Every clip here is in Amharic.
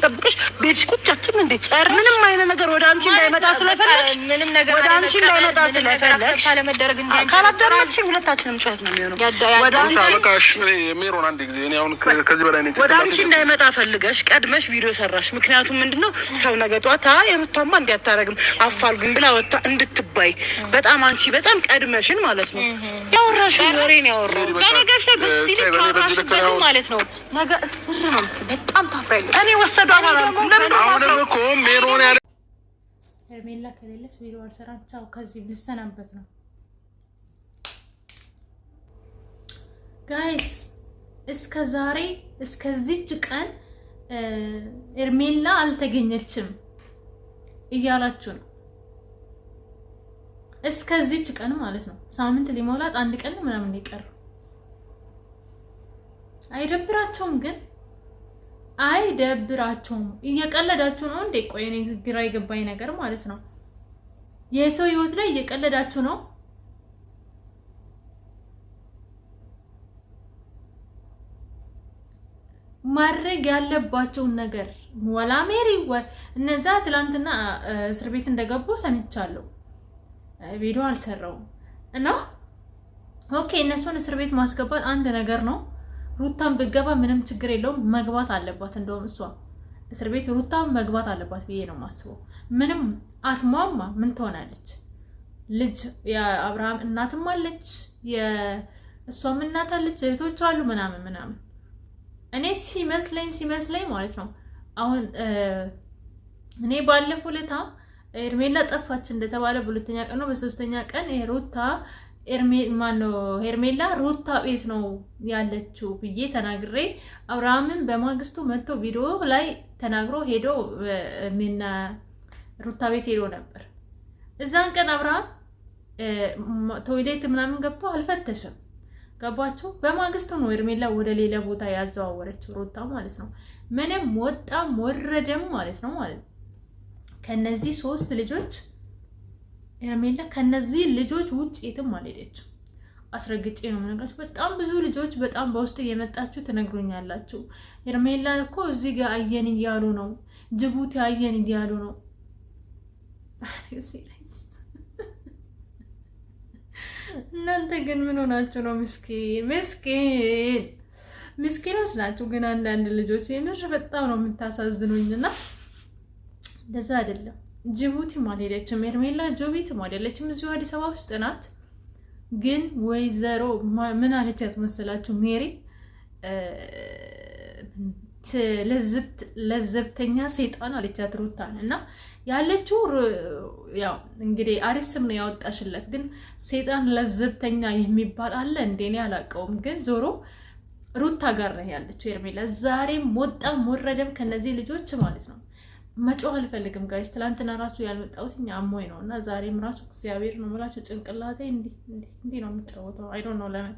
ተጠብቀሽ ቤትሽ ቁጭ አትም እንዴ? ምንም አይነት ነገር ወደ አንቺ እንዳይመጣ ስለፈለግሽ ምንም ነገር ወደ አንቺ እንዳይመጣ ስለፈለግሽ ካላዳመጥሽ ሁለታችንም ጩኸት ነው የሚሆነው። ወደ አንቺ ሜሮን አንድ ጊዜ እኔ አሁን ከዚህ በላይ ነኝ። ወደ አንቺ እንዳይመጣ ፈልገሽ ቀድመሽ ቪዲዮ ሰራሽ። ምክንያቱም ምንድነው ሰው ነገ ጧት የሩታማ እንዲያታረግም አፋልጉኝ ብላ ወጣ እንድትባይ በጣም አንቺ በጣም ቀድመሽን ማለት ነው ያወራሽው ወሬን ያወራው በነገርሽ ላይ በዚህ ልክ ያወራሽበት ማለት ነው። ነገ ፍርም በጣም ታፍራለሽ። እኔ ወሰዱ አላልኩም። ለምን አሁን እኮ ሜሮን ያለ ሄርሜላ ከሌለች ቪዲዮ አልሰራም። ቻው ከዚህ ልሰናበት ነው ጋይስ። እስከ ዛሬ እስከዚች ቀን ሄርሜላ አልተገኘችም እያላችሁ ነው። እስከዚች ቀን ማለት ነው ሳምንት ሊሞላት አንድ ቀን ምናምን ይቀር። አይደብራቸውም? ግን አይደብራቸውም? እየቀለዳችሁ ነው እንዴ? ቆይ እኔ ግራ የገባኝ ነገር ማለት ነው የሰው ህይወት ላይ እየቀለዳችሁ ነው። ማድረግ ያለባቸውን ነገር ወላ ሜሪ እነዛ ትላንትና እስር ቤት እንደገቡ ሰምቻለሁ። ቪዲዮ አልሰራውም እና ኦኬ እነሱን እስር ቤት ማስገባት አንድ ነገር ነው። ሩታም ብገባ ምንም ችግር የለውም፣ መግባት አለባት። እንደውም እሷ እስር ቤት ሩታም መግባት አለባት ብዬ ነው የማስበው። ምንም አትሟማ ምን ትሆናለች? ልጅ የአብርሃም እናትም አለች፣ የእሷም እናት አለች፣ እህቶች አሉ ምናምን ምናምን። እኔ ሲመስለኝ ማለት ነው አሁን እኔ ባለፈው ለታ ሄርሜላ ጠፋች እንደተባለ በሁለተኛ ቀን ነው በሶስተኛ ቀን ሄርሜላ ሩታ ቤት ነው ያለችው ብዬ ተናግሬ አብርሃምን በማግስቱ መጥቶ ቪዲዮ ላይ ተናግሮ ሄዶ ሩታ ቤት ሄዶ ነበር። እዛን ቀን አብርሃም ቶይሌት ምናምን ገብቶ አልፈተሽም። ገባችሁ? በማግስቱ ነው ሄርሜላ ወደ ሌላ ቦታ ያዘዋወረችው ሩታ ማለት ነው። ምንም ወጣም ወረደም ማለት ነው ከነዚህ 3 ልጆች ሄርሜላ ከነዚህ ልጆች ውጭ የትም አልሄደችም። አስረግጬ ነው የምነግራችሁ። በጣም ብዙ ልጆች በጣም በውስጥ እየመጣችሁ ትነግሩኛላችሁ። ሄርሜላ እኮ እዚህ ጋር አየን እያሉ ነው፣ ጅቡቲ አየን እያሉ ነው። እናንተ ግን ምን ሆናችሁ ነው? ምስኪኖች ናችሁ። ግን አንዳንድ ልጆች የምር በጣም ነው የምታሳዝኑኝና እንደዛ አይደለም። ጅቡቲም አልሄደችም ሄርሜላ፣ ጅቡቲም አይደለችም፣ እዚሁ አዲስ አበባ ውስጥ ናት። ግን ወይዘሮ ምን አለቻት መሰላችሁ? ሜሪ ለዘብተኛ ሴጣን አለቻት ሩታን። እና ያለችው ያው እንግዲህ አሪፍ ስም ነው ያወጣሽለት። ግን ሴጣን ለዘብተኛ የሚባል አለ እንዴ? እኔ አላውቀውም። ግን ዞሮ ሩታ ጋር ነው ያለችው ሄርሜላ። ዛሬም ወጣም ወረደም ከነዚህ ልጆች ማለት ነው መጮህ አልፈልግም ጋይስ። ትላንትና ራሱ ያልመጣሁት አሞኝ ነው እና ዛሬም ራሱ እግዚአብሔር ነው የምላችሁ ጭንቅላቴ እንዲህ ነው የሚጫወተው። አይ ዶንት ኖ ለምን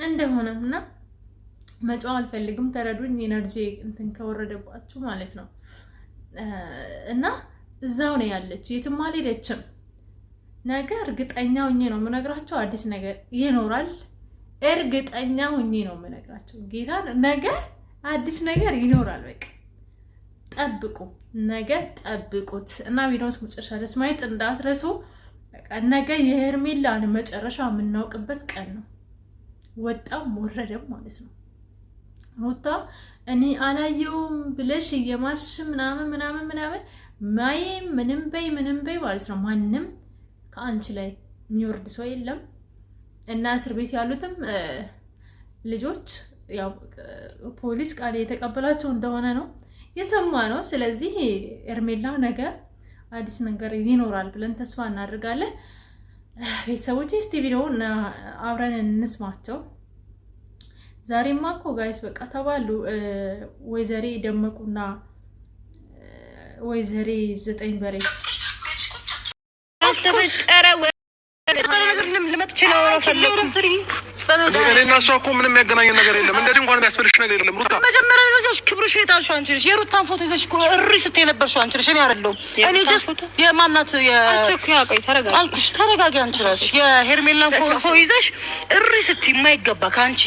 እንደሆነም እና መጮህ አልፈልግም። ተረዱኝ። ኤነርጂ እንትን ከወረደባችሁ ማለት ነው። እና እዛው ነው ያለችው፣ የትም አልሄደችም። ነገ እርግጠኛ ሆኜ ነው የምነግራቸው አዲስ ነገር ይኖራል። እርግጠኛ ሆኜ ነው የምነግራቸው ጌታ ነገ አዲስ ነገር ይኖራል። በቃ ጠብቁ፣ ነገ ጠብቁት እና ቪዲዮውን እስከ መጨረሻ ድረስ ማየት እንዳትረሱ። በቃ ነገ የሄርሜላን መጨረሻ የምናውቅበት ቀን ነው። ወጣም ወረደም ማለት ነው። ሩታ እኔ አላየውም ብለሽ እየማልሽ ምናምን ማይ ምንም በይ ማለት ነው። ማንም ከአንቺ ላይ የሚወርድ ሰው የለም። እና እስር ቤት ያሉትም ልጆች ያው ፖሊስ ቃል የተቀበላቸው እንደሆነ ነው የሰማ ነው። ስለዚህ ሄርሜላ ነገ አዲስ ነገር ይኖራል ብለን ተስፋ እናደርጋለን። ቤተሰቦች እስቲ ቪዲዮውን አብረን እንስማቸው። ዛሬማ እኮ ጋይስ በቃ ተባሉ ወይዘሪ ደመቁና ወይዘሪ 9 በሬ አልተፈጠረ ነገር ልመጥ ይችላል። እኔና እሷ እኮ ምንም የሚያገናኘን ነገር የለም። እንደዚህ እንኳን የሚያስፈልሽ ነገር የለም ሩታ። መጀመሪያ ይዘሽ ክብርሽ የጣልሽው አንቺ ነሽ። የሩታን ፎቶ ይዘሽ እኮ እሪ ስትይ ነበርሽው አንቺ ነሽ፣ እኔ አይደለሁም። እኔ ጀስት የማናት አልኩሽ፣ ተረጋጊ አንቺ እራስሽ። የሄርሜላን ፎቶ ይዘሽ እሪ ስትይ የማይገባ ከአንቺ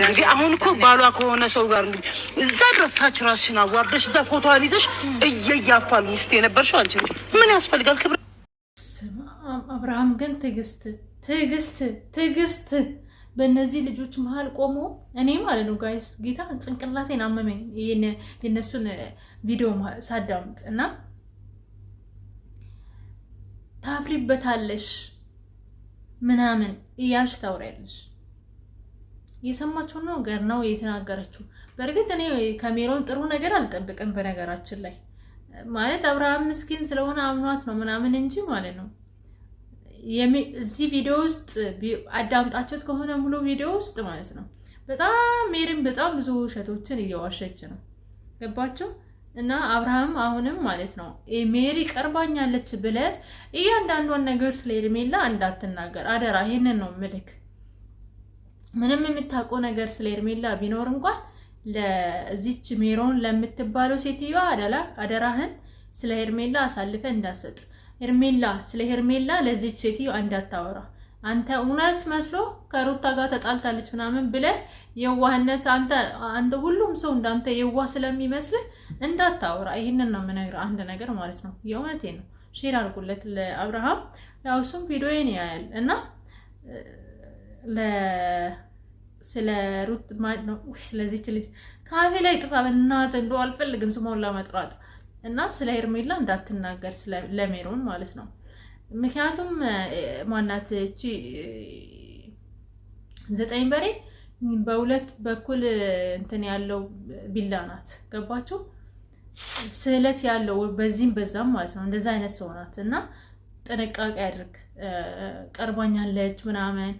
እንግዲህ አሁን እኮ ባሏ ከሆነ ሰው ጋር እንግዲህ እዛ ድረስ ታች ራስሽን አዋርደሽ እዛ ፎቶዋን ይዘሽ እየያፋሉ ስትይ ነበርሽው አንቺ ነሽ። ምን ያስፈልጋል ክብር? አብርሃም ግን ትዕግስት በእነዚህ ልጆች መሀል ቆሞ እኔ ማለት ነው ጋይስ ጌታ ጭንቅላቴን አመመኝ የነሱን ቪዲዮ ሳዳምጥ እና ታፍሪበታለሽ ምናምን እያልሽ ታውሪያለሽ። የሰማችሁ ነው ገር ነው የተናገረችው። በእርግጥ እኔ ከሜሮን ጥሩ ነገር አልጠብቅም በነገራችን ላይ ማለት አብርሃም ምስኪን ስለሆነ አምኗት ነው ምናምን እንጂ ማለት ነው። እዚህ ቪዲዮ ውስጥ አዳምጣችሁት ከሆነ ሙሉ ቪዲዮ ውስጥ ማለት ነው በጣም ሜሪም በጣም ብዙ ውሸቶችን እየዋሸች ነው። ገባችሁ? እና አብርሃም አሁንም ማለት ነው ሜሪ ቀርባኛለች ብለ እያንዳንዷን ነገር ስለ ሄርሜላ እንዳትናገር አደራ። ይሄንን ነው ምልክ። ምንም የምታውቀው ነገር ስለ ሄርሜላ ቢኖር እንኳን ለዚች ሜሮን ለምትባለው ሴትዮዋ አደራህን ስለ ሄርሜላ አሳልፈ እንዳሰጥ። ሄርሜላ ስለ ሄርሜላ ለዚች ሴትዮ እንዳታወራ። አንተ እውነት መስሎ ከሩታ ጋር ተጣልታለች ምናምን ብለ የዋህነት አንተ ሁሉም ሰው እንዳንተ የዋህ ስለሚመስል እንዳታወራ። ይሄንን ነው የምነግርህ አንድ ነገር ማለት ነው። የእውነቴ ነው። ሼር አድርጉለት ለአብርሃም። ያው እሱም ቪዲዮዬን ያያል እና ስለ ሩት ማለት ነው ስለዚች ልጅ ካፌ ላይ ጥፋ በእናትህ እንደው አልፈልግም ስሟን ለመጥራት እና ስለ ሄርሜላ እንዳትናገር ለሜሮን ማለት ነው። ምክንያቱም ማናት እቺ 9 በሬ በሁለት በኩል እንትን ያለው ቢላ ናት። ገባችሁ? ስለት ያለው በዚህም በዛም ማለት ነው። እንደዛ አይነት ሰው ናት እና ጥንቃቄ አድርግ። ቀርባኛለች ምናምን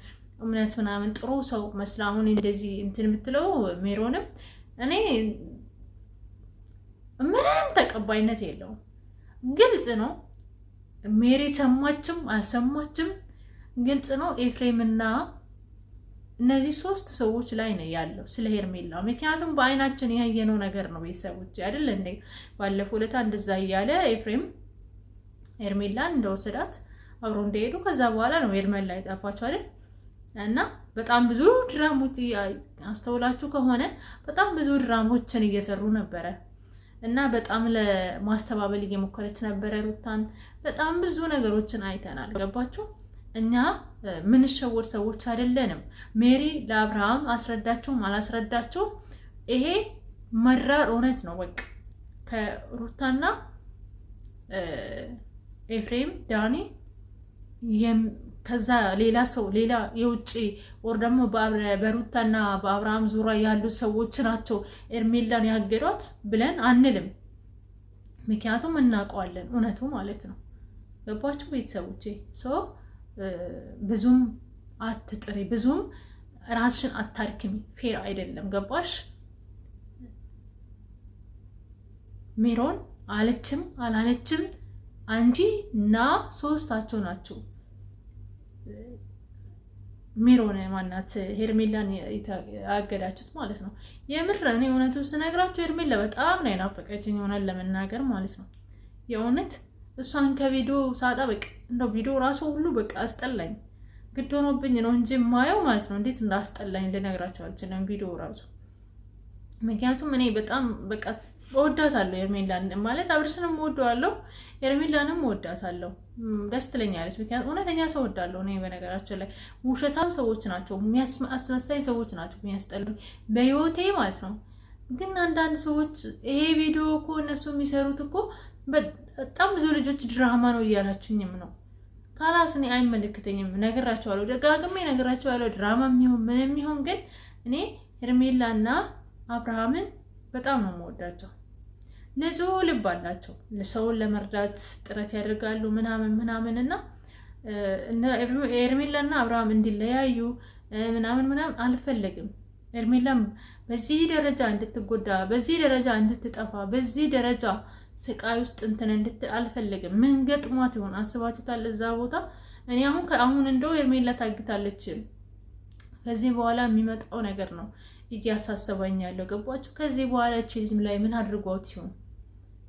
እምነት ምናምን ጥሩ ሰው መስላ አሁን እንደዚህ እንትን የምትለው ሜሮንም እኔ ምንም ተቀባይነት የለውም። ግልጽ ነው። ሜሪ ሰማችም አልሰማችም ግልጽ ነው። ኤፍሬምና እነዚህ 3 ሰዎች ላይ ነው ያለው ስለ ሄርሜላ። ምክንያቱም በአይናችን ያየነው ነገር ነው ቤተሰቦች አይደል እንዴ? ባለፈው ለታ እንደዛ እያለ ኤፍሬም ሄርሜላን እንደወሰዳት አብሮ እንደሄዱ ከዛ በኋላ ነው ሄርሜላ የጠፋችው አይደል? እና በጣም ብዙ ድራሞች አስተውላችሁ ከሆነ በጣም ብዙ ድራሞችን እየሰሩ ነበረ እና በጣም ለማስተባበል እየሞከረች ነበረ ሩታን። በጣም ብዙ ነገሮችን አይተናል። ገባችሁ? እኛ ምንሸወር ሰዎች አይደለንም። ሜሪ ለአብርሃም አስረዳቸውም አላስረዳቸውም ይሄ መራር እውነት ነው። በቃ ከሩታና ኤፍሬም ዳኒ ከዛ ሌላ ሰው ሌላ የውጭ ወር ደግሞ በሩታና በአብርሃም ዙሪያ ያሉ ሰዎች ናቸው ሄርሜላን ያገዷት ብለን አንልም። ምክንያቱም እናውቀዋለን እውነቱ ማለት ነው። ገባችሁ ቤተሰቦቼ? ሰው ብዙም አትጥሪ፣ ብዙም ራስሽን አታርክሚ። ፌር አይደለም። ገባሽ? ሜሮን አለችም አላለችም አንቺ እና 3ታቸው ናቸው ሜሮን ማናት ሄርሜላን ያገዳችሁት ማለት ነው። የምር እኔ እውነቱን ስነግራችሁ ሄርሜላ በጣም ነው የናፈቀችኝ ሆናል ለመናገር ማለት ነው። የእውነት እሷን ከቪዲዮ ሳጣ በቃ እንደው ቪዲዮ ራሱ ሁሉ በቃ አስጠላኝ። ግድ ሆኖብኝ ነው እንጂ ማየው ማለት ነው። እንዴት እንዳስጠላኝ ልነግራችሁ አልችልም ቪዲዮ ራሱ። ምክንያቱም እኔ በጣም በቃ ወዳታለሁ ሄርሜላን ማለት አብርሽንም ወደዋለሁ ሄርሜላንም ወዳታለሁ። ደስ ትለኛለች። ምክንያቱም እውነተኛ ሰው ወዳለሁ እኔ። በነገራችን ላይ ውሸታም ሰዎች ናቸው፣ አስመሳይ ሰዎች ናቸው የሚያስጠሉኝ በህይወቴ ማለት ነው። ግን አንዳንድ ሰዎች ይሄ ቪዲዮ እኮ እነሱ የሚሰሩት እኮ በጣም ብዙ ልጆች ድራማ ነው እያላችሁኝም ነው። ካላስ እኔ አይመለከተኝም። ነግራቸዋለሁ፣ ደጋግሜ ነግራቸዋለሁ። ድራማ የሚሆን ምንም የሚሆን ግን እኔ ሄርሜላና አብርሃምን በጣም ነው የምወዳቸው። ንጹህ ልብ አላቸው። ሰውን ለመርዳት ጥረት ያደርጋሉ ምናምን እና ሄርሜላና አብርሃም እንዲለያዩ ምናምን አልፈለግም። ሄርሜላም በዚህ ደረጃ እንድትጎዳ፣ በዚህ ደረጃ እንድትጠፋ፣ በዚህ ደረጃ ስቃይ ውስጥ እንትን እንድትል አልፈለግም። ምን ገጥሟት ይሆን አስባችሁታል? እዛ ቦታ እኔ አሁን እንደው ሄርሜላ ታግታለች ከዚህ በኋላ የሚመጣው ነገር ነው እያሳሰበኝ ያለው። ገባችሁ? ከዚህ በኋላ እቺ ልጅ ላይ ምን አድርጓት ይሆን?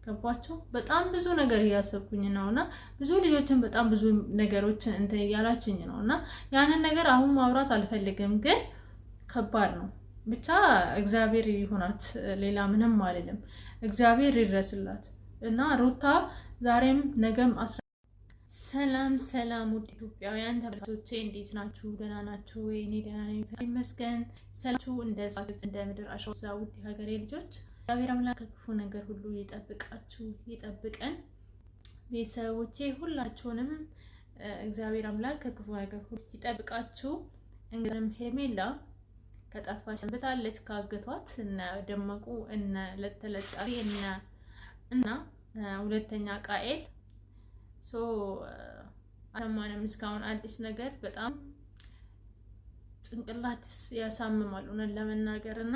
ገባችሁ? በጣም ብዙ ነገር እያሰብኩኝ ነውና ብዙ ልጆችን በጣም ብዙ ነገሮችን እንትን እያላችኝ ነውና ያንን ነገር አሁን ማውራት አልፈልግም፣ ግን ከባድ ነው። ብቻ እግዚአብሔር ይሁናት፣ ሌላ ምንም አይደለም። እግዚአብሔር ይድረስላት እና ሩታ ዛሬም ነገም ሰላም ሰላም ውድ ኢትዮጵያውያን ተመልካቾቼ እንዴት ናችሁ? ደህና ናችሁ ወይ? እኔ ደህና ነኝ ይመስገን። ሰላችሁ እንደ ምድር አሸዋ ውድ ሀገሬ ልጆች እግዚአብሔር አምላክ ከክፉ ነገር ሁሉ ይጠብቃችሁ ይጠብቀን። ቤተሰቦቼ ሁላችሁንም እግዚአብሔር አምላክ ከክፉ ነገር ሁሉ ይጠብቃችሁ። እንግዲህ ሄርሜላ ከጠፋች ሰንብታለች ካገቷት እነ ደመቁ እነ ለተለጣፊ እና ሁለተኛ ቃኤል አሰማንም እስካሁን አዲስ ነገር በጣም ጭንቅላት ያሳምማል እውነት ለመናገር እና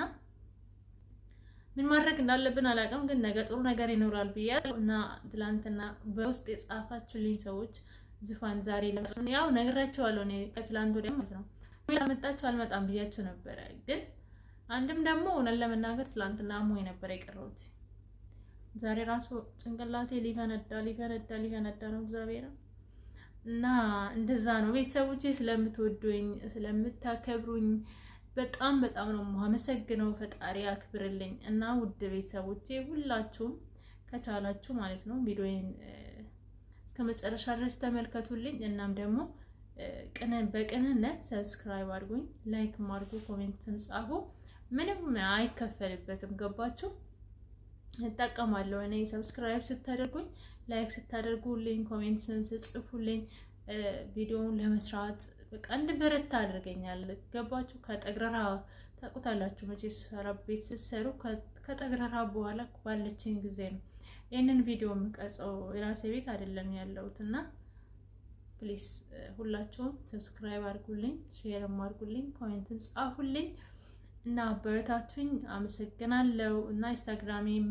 ምን ማድረግ እንዳለብን አላውቅም፣ ግን ነገ ጥሩ ነገር ይኖራል ብያለሁ እና ትላንትና በውስጥ የጻፋችሁልኝ ሰዎች ዙፋን ዛሬ ያው ነግራቸዋለሁ። እኔ ከትላንት ወዲያ ማለት ነው መጣችሁ አልመጣም ብያችሁ ነበረ፣ ግን አንድም ደግሞ እውነት ለመናገር ትላንትና አሞኝ ነበር የቀረሁት። ዛሬ ራሱ ጭንቅላቴ ሊፈነዳ ነው እግዚአብሔር እና እንደዛ ነው። ቤተሰቦቼ ስለምትወዱኝ ስለምታከብሩኝ በጣም ነው የማመሰግነው። ፈጣሪ አክብርልኝ እና ውድ ቤተሰቦቼ ሁላችሁም ከቻላችሁ ማለት ነው ቪዲዮዬን እስከ መጨረሻ ድረስ ተመልከቱልኝ። እናም ደግሞ በቅንነት ሰብስክራይብ አድርጉኝ፣ ላይክ አድርጉ፣ ኮሜንትም ጻፉ። ምንም አይከፈልበትም። ገባችሁ? እጠቀማለሁ እኔ ሰብስክራይብ ስታደርጉኝ፣ ላይክ ስታደርጉልኝ፣ ኮሜንት ስትጽፉልኝ ቪዲዮውን ለመስራት በቃ እንድበረታ አድርገኛል። ገባችሁ? ከጠግረራ ታውቁታላችሁ መቼስ አረብ ቤት ስትሰሩ ከጠግረራ በኋላ ባለችኝ ጊዜ ነው ይሄንን ቪዲዮ የምቀርጸው። የራሴ ቤት አይደለም ያለሁትና ፕሊስ ሁላችሁም ሰብስክራይብ አድርጉልኝ፣ ሼር አድርጉልኝ፣ ኮሜንትም ጻፉልኝ እና አበረታቱኝ። አመሰግናለሁ። እና ኢንስታግራሜም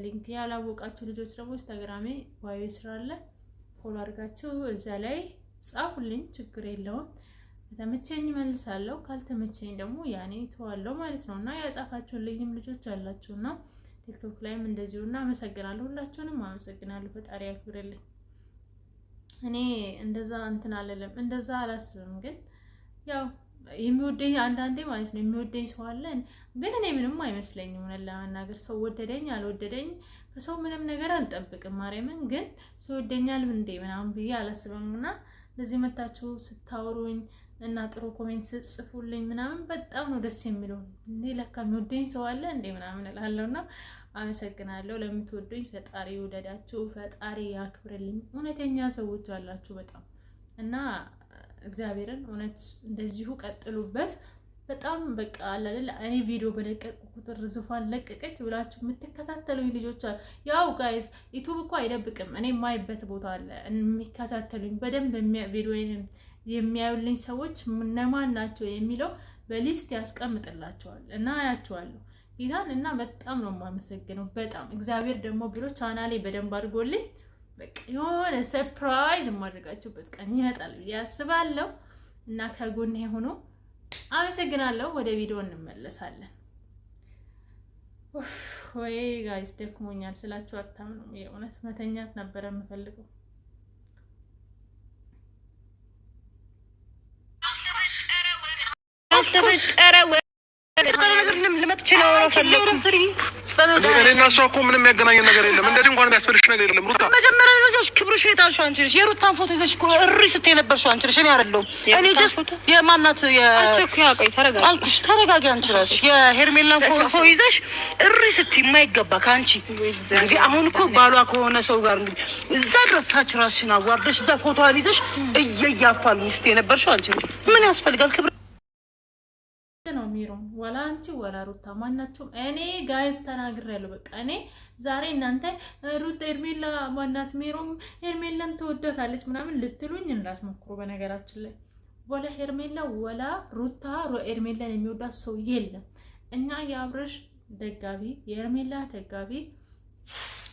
ሊንክ ያላወቃችሁ ልጆች ደግሞ ኢንስታግራሜ ዋይ ስራለ ፎሎ አድርጋችሁ እዛ ላይ ጻፉልኝ፣ ችግር የለውም። ከተመቸኝ መልሳለሁ፣ ካልተመቸኝ ደግሞ ያኔ ተዋለው ማለት ነው። እና ያጻፋችሁልኝም ልጆች አላችሁና ቲክቶክ ላይም እንደዚሁና አመሰግናለሁ። ሁላችሁንም አመሰግናለሁ። ፈጣሪ ያክብርልኝ። እኔ እንደዛ እንትን አለለም እንደዛ አላስብም፣ ግን ያው የሚወደኝ አንዳንዴ ማለት ነው የሚወደኝ ሰው አለ፣ ግን እኔ ምንም አይመስለኝም። እውነት ለመናገር ሰው ወደደኝ አልወደደኝ ከሰው ምንም ነገር አልጠብቅም። ማርያምን ግን ሰው ወደኛል እንዴ ምናምን ብዬ አላስብምና ለዚህ መታችሁ ስታወሩኝ እና ጥሩ ኮሜንት ጽፉልኝ ምናምን በጣም ነው ደስ የሚለው። እንዴ ለካ የሚወደኝ ሰው አለ እንዴ ምናምን እላለሁና አመሰግናለሁ። ለምትወዱኝ ፈጣሪ ይወደዳችሁ፣ ፈጣሪ ያክብርልኝ። እውነተኛ ሰዎች አላችሁ በጣም እና እግዚአብሔርን እውነት እንደዚሁ ቀጥሉበት። በጣም በቃ አላለ እኔ ቪዲዮ በለቀቁ ቁጥር ዙፋን ለቀቀች ብላችሁ የምትከታተሉኝ ልጆች አሉ። ያው ጋይስ ዩቲዩብ እኮ አይደብቅም። እኔ የማይበት ቦታ አለ የሚከታተሉኝ በደንብ ቪዲዮዬን የሚያዩልኝ ሰዎች እነማን ናቸው የሚለው በሊስት ያስቀምጥላቸዋል እና አያቸዋለሁ ጌታን እና በጣም ነው የማመሰግነው። በጣም እግዚአብሔር ደግሞ ብሎ ቻናሌ በደንብ አድርጎልኝ በቃ የሆነ ሰርፕራይዝ የማድረጋችሁበት ቀን ይመጣል ብዬ አስባለሁ እና ከጎኔ ሆኖ አመሰግናለሁ። ወደ ቪዲዮ እንመለሳለን። ወይ ጋይስ ደክሞኛል ስላችሁ አታምኑም። የእውነት መተኛት ነበረ የምፈልገው። እኔና እሷ እኮ ምንም የሚያገናኘን ነገር የለም። እንደዚህ እንኳን የሚያስፈልሽ ነገር የለም። ሩታ መጀመሪያ ይዘሽ ክብርሽ የጣልሽው አንቺ ነሽ። የሩታን ፎቶ ይዘሽ እኮ እሪ ስትይ የነበርሽው አንቺ ነሽ፣ እኔ አይደለሁም። እኔ ጀስት የማናት አልኩሽ፣ ተረጋጊ አንቺ እራስሽ። የሄርሜላን ፎቶ ይዘሽ እሪ ስትይ የማይገባ ከአንቺ እንግዲህ አሁን እኮ ባሏ ከሆነ ሰው ጋር እንግዲህ እዛ ድረስ ታች ራስሽን አዋርደሽ እዛ ፎቶዋን ይዘሽ እየያፋሉኝ ስትይ የነበርሽው አንቺ ነሽ። ምን ያስፈልጋል ክብር ነው ሚሮን ወላ አንቺ ወላ ሩታ ማናችሁም። እኔ ጋይስ ተናግሬያለሁ። በቃ እኔ ዛሬ እናንተ ሩታ ሄርሜላ ማናት ሚሮን ሄርሜላን ተወዳታለች ምናምን ልትሉኝ እንዳትሞክሩ። በነገራችን ላይ ወላ ሄርሜላ ወላ ሩታ ሄርሜላን የሚወዳት ሰው የለም። እኛ የአብረሽ ደጋቢ የሄርሜላ ደጋቢ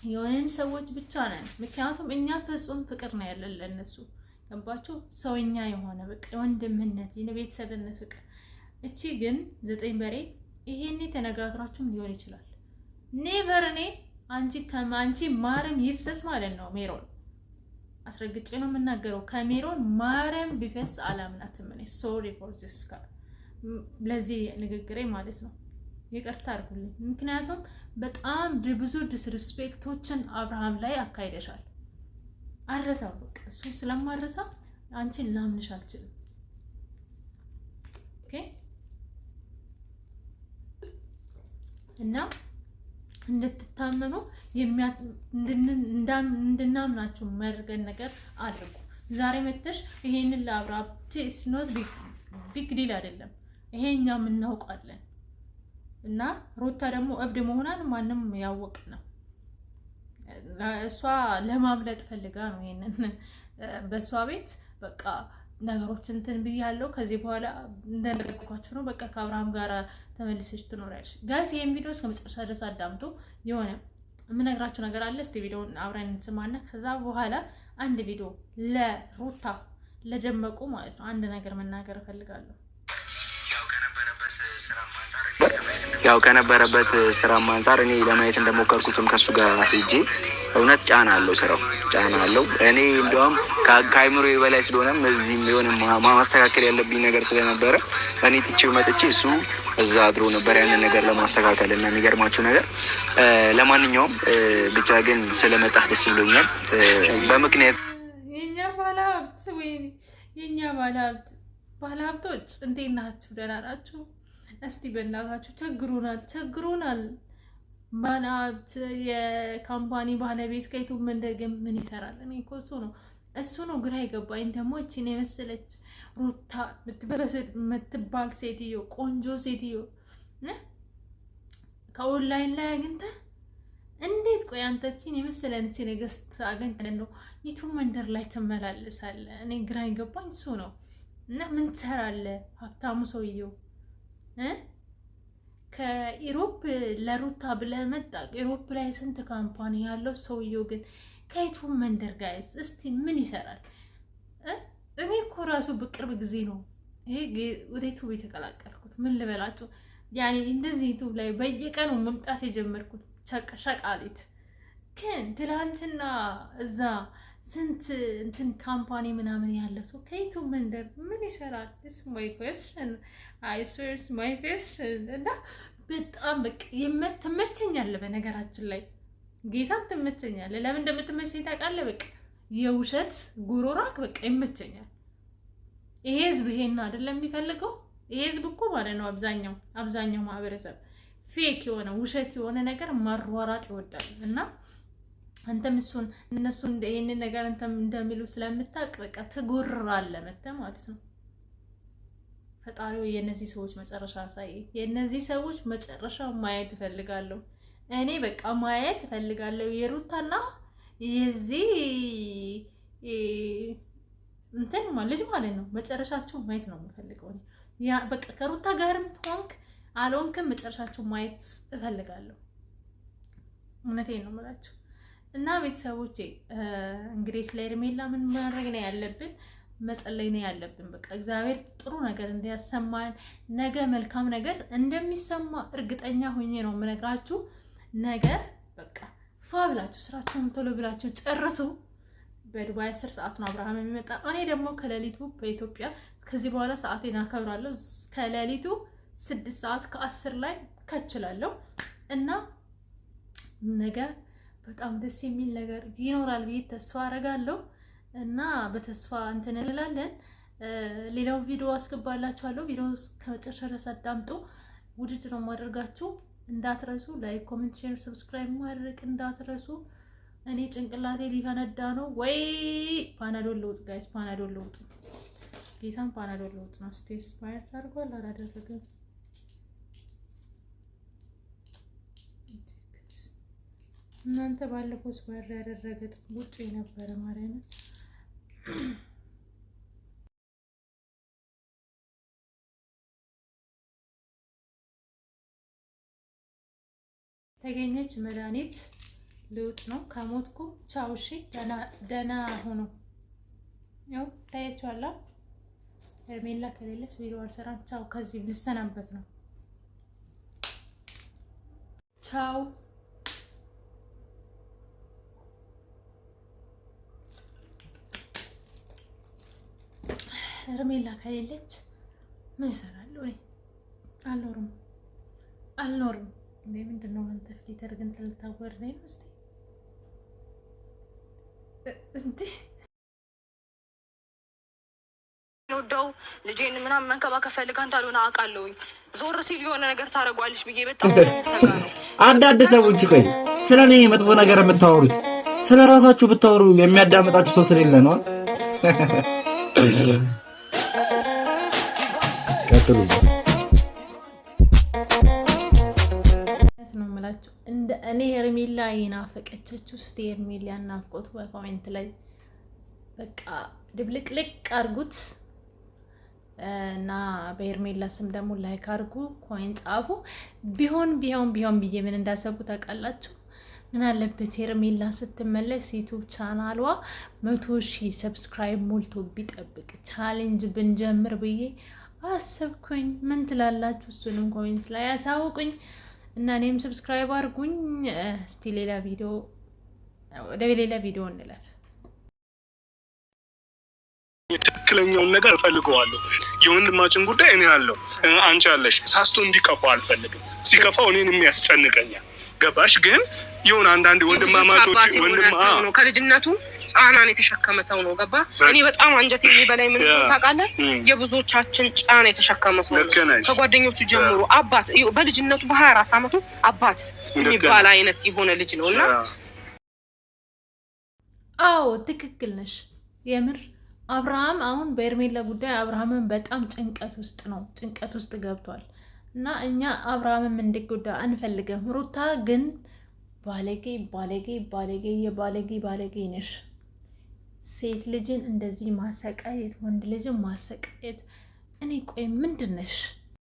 የሆነን ሰዎች ብቻ ነን። ምክንያቱም እኛ ፍጹም ፍቅር ነው ያለን ለነሱ። ገባችሁ? ሰውኛ የሆነ በቃ ወንድምነት የቤተሰብነት ፍቅር እቺ ግን 9 በሬ ይሄኔ ተነጋግራችሁም ሊሆን ይችላል። ኔቨር እኔ አንቺ ማረም ይፍሰስ ማለት ነው። ሜሮን አስረግጬ ነው የምናገረው። ከሜሮን ማረም ቢፈስ አላምናትም እኔ። ሶሪ ፎር ዚስ ለዚህ ንግግሬ ማለት ነው። ይቅርታ አድርጉልኝ። ምክንያቱም በጣም ብዙ ዲስሪስፔክቶችን አብርሃም ላይ አካሂደሻል። አረሳው በቃ እሱን ስለማረሳ አንቺን ላምንሽ አልችልም። ኦኬ እና እንድትታመኑ እንድናምናችሁ መርገን ነገር አድርጉ። ዛሬ መተሽ ይሄንን ለአብርሃም ቴስ ኖት ቢግ ዲል አይደለም። ይሄኛ እናውቃለን። እና ሩታ ደግሞ እብድ መሆኗን ማንም ያወቅ ነው። እሷ ለማምለጥ ፈልጋ ነው ይሄንን በእሷ ቤት በቃ ነገሮች እንትን ብያለሁ። ከዚህ በኋላ እንደነገርኳችሁ ነው። በቃ ከአብርሃም ጋር ተመልሰሽ ትኖሪያለሽ። ጋይስ ይሄን ቪዲዮ እስከ መጨረሻ ድረስ አዳምጡ። የሆነ የምነግራችሁ ነገር አለ። እስቲ ቪዲዮውን አብረን እንስማና ከዛ በኋላ አንድ ቪዲዮ ለሩታ ለደመቁ ማለት ነው አንድ ነገር መናገር እፈልጋለሁ። ያው ከነበረበት ስራም አንፃር እኔ ለማየት እንደሞከርኩትም ከሱ ጋር ሄጄ እውነት ጫና አለው፣ ስራው ጫና አለው። እኔ እንደውም ከአይምሮ በላይ ስለሆነም እዚህም የሆነ ማስተካከል ያለብኝ ነገር ስለነበረ እኔ ትቼው መጥቼ እሱ እዛ አድሮ ነበር ያንን ነገር ለማስተካከል እና የሚገርማችሁ ነገር ለማንኛውም ብቻ ግን ስለመጣህ ደስ ብሎኛል። በምክንያት የኛ ባለሀብቶች እንዴት ናችሁ? ደህና ናችሁ? እስቲ በእናታችሁ ቸግሩናል። ባለሀብት የካምፓኒ ባለቤት ከዩቱብ መንደር ግን ምን ይሰራል? እኔ እኮ እሱ ነው ግራ የገባኝ። ደግሞ እቺን የመሰለች ሩታ የምትባል ሴትዮ፣ ቆንጆ ሴትዮ ከኦንላይን ላይ አግኝተህ እንዴት ቆይ አንተ እቺን የመሰለች ንግስት አግኝተህ ነው ዩቱብ መንደር ላይ ትመላለሳለህ? እኔ ግራ የገባኝ እሱ ነው። እና ምን ትሰራለህ ሀብታሙ ሰውየው? ከኢሮፕ ለሩታ ብለህ መጣ። ኢሮፕ ላይ ስንት ካምፓኒ ያለው ሰውየው ግን ከዩቱብ መንደር ጋይስ እስቲ ምን ይሰራል? እኔ እኮ ራሱ በቅርብ ጊዜ ነው ይሄ ወደ ዩቱብ የተቀላቀልኩት። ምን ልበላችሁ ያኔ እንደዚህ ዩቱብ ላይ በየቀኑ መምጣት የጀመርኩት ሸቃሊት ግን ትላንትና እዛ ስንት እንትን ካምፓኒ ምናምን ያለው ሰው ከዩቱብ መንደር ምን ይሰራል? ኢትስ ማይ ኩዌስችን አይ ስዌርስ ማይ ኩዌስችን። እና በጣም በቃ ትመቸኛለህ። በነገራችን ላይ ጌታን ትመቸኛለህ። ለምን እንደምትመቸኝ ታውቃለህ? በቃ የውሸት ጉሮራክ በቃ ይመቸኛል። ይሄ ህዝብ ይሄን አይደለም የሚፈልገው። ይሄ ህዝብ እኮ ማለት ነው አብዛኛው ማህበረሰብ ፌክ የሆነ ውሸት የሆነ ነገር ማሯራጥ ይወዳል። እና አንተም እነሱ ይሄንን ነገር አንተም እንደሚሉ ስለምታውቅ በቃ ትጎርራለህ መተህ ማለት ነው። ፈጣሪው የነዚህ ሰዎች መጨረሻ ሳይ የነዚህ ሰዎች መጨረሻ ማየት እፈልጋለሁ። እኔ በቃ ማየት እፈልጋለሁ። የሩታና የዚህ እንትን ልጅ ማለት ነው መጨረሻቸው ማየት ነው የምፈልገው። ያ በቃ ከሩታ ጋርም ሆንክ አልሆንክም መጨረሻቸው ማየት እፈልጋለሁ። እውነቴን ነው የምላችሁ። እና ቤተሰቦቼ እንግዲህ ስለ ሄርሜላ ምን ማድረግ ነው ያለብን? መጸለይ ነው ያለብን። በቃ እግዚአብሔር ጥሩ ነገር እንዲያሰማን ነገ መልካም ነገር እንደሚሰማ እርግጠኛ ሆኜ ነው የምነግራችሁ። ነገ በቃ ፋ ብላችሁ ስራችሁን ቶሎ ብላችሁ ጨርሱ። በዱባይ 10 ሰዓት ነው አብርሃም የሚመጣ። እኔ ደግሞ ከሌሊቱ በኢትዮጵያ ከዚህ በኋላ ሰዓቴን አከብራለሁ። ከሌሊቱ 6 ሰዓት ከ10 ላይ ከችላለሁ እና ነገ በጣም ደስ የሚል ነገር ይኖራል ብዬ ተስፋ አረጋለሁ። እና በተስፋ እንትን እንላለን። ሌላው ቪዲዮ አስገባላችኋለሁ። ቪዲዮ ከመጨረሻ ድረስ አዳምጡ። ውድድ ነው ማድረጋችሁ እንዳትረሱ። ላይክ፣ ኮሜንት፣ ሼር፣ ሰብስክራይብ ማድረግ እንዳትረሱ። እኔ ጭንቅላቴ ሊፈነዳ ነው ወይ ፓናዶል ለውጥ ጋይስ፣ ፓናዶል ለውጥ ጌታን ፓናዶል ለውጥ ነው። ስቴስ ባየር አድርጓል አላደረገም። እናንተ ባለፈው ስባር ያደረገ ውጪ ነበረ ማርያም ተገኘች። መድኃኒት ልውጥ ነው። ከሞትኩ ቻው። እሺ ደህና ሆኖ ያው ታያችኋለሁ። ሄርሜላ ከሌለች ቪዲዮ አልሰራም። ቻው። ከዚህ ልሰናበት ነው። ቻው። ሄርሜላ ከሌለች ምን እሰራለሁ? አልኖርም። እንዴ ምንድነው አንተ ፍሊተር ግን ልታወርደኝ ነው? እስቲ እንዴ ወደው ልጄን ምናምን መንከባከብ ፈልጋ እንዳልሆነ አውቃለሁኝ። ዞር ሲል የሆነ ነገር ታደርጓለች ብዬ በጣም ስለምሰጋ ነው። አንዳንድ ሰዎች ቆይ ስለ እኔ መጥፎ ነገር የምታወሩት ስለ ራሳችሁ ብታወሩ የሚያዳምጣችሁ ሰው ስለሌለ ነው። ቀጥሉ ነው የምላችሁ። እንደ እኔ ሄርሜላ ይናፈቀችችሁ እስቲ ሄርሜላ ናፍቆት በኮሜንት ላይ በቃ ድብልቅልቅ አድርጉት እና በሄርሜላ ስም ደግሞ ላይክ አድርጉ፣ ኮይን ጻፉ። ቢሆን ብዬ ምን እንዳሰቡ ታውቃላችሁ? ምን አለበት ሄርሜላ ስትመለስ ዩቲዩብ ቻናሏ 100,000 ሰብስክራይብ ሞልቶ ቢጠብቅ ቻሌንጅ ብንጀምር ብዬ አሰብኩኝ። ምን ትላላችሁ? እሱንም ኮሜንት ላይ ያሳውቁኝ እና እኔም ሰብስክራይብ አድርጉኝ። እስቲ ወደ ሌላ ቪዲዮ እንለፍ። ትክክለኛውን ነገር እፈልገዋለሁ። የወንድማችን ጉዳይ እኔ ያለው አንቺ ያለሽ ሳስቶ እንዲከፋው አልፈልግም። ሲከፋው እኔን የሚያስጨንቀኛል። ገባሽ? ግን የሆነ አንዳንድ ወንድማማቾች ነው ከልጅነቱ ጫናን የተሸከመ ሰው ነው። ገባ? እኔ በጣም አንጀት የሚበላኝ ምን ታውቃለህ? የብዙዎቻችን ጫና የተሸከመ ሰው ነው። ከጓደኞቹ ጀምሮ አባት በልጅነቱ በ24 ዓመቱ አባት የሚባል አይነት የሆነ ልጅ ነው። እና አዎ ትክክል ነሽ የምር አብርሃም አሁን በሄርሜላ ጉዳይ አብርሃምን በጣም ጭንቀት ውስጥ ገብቷል። እና እኛ አብርሃምም እንዲጎዳ አንፈልግም። ሩታ ግን ባለጌ ነሽ። ሴት ልጅን እንደዚህ ማሰቃየት፣ ወንድ ልጅን ማሰቃየት። እኔ ቆይ ምንድን ነሽ?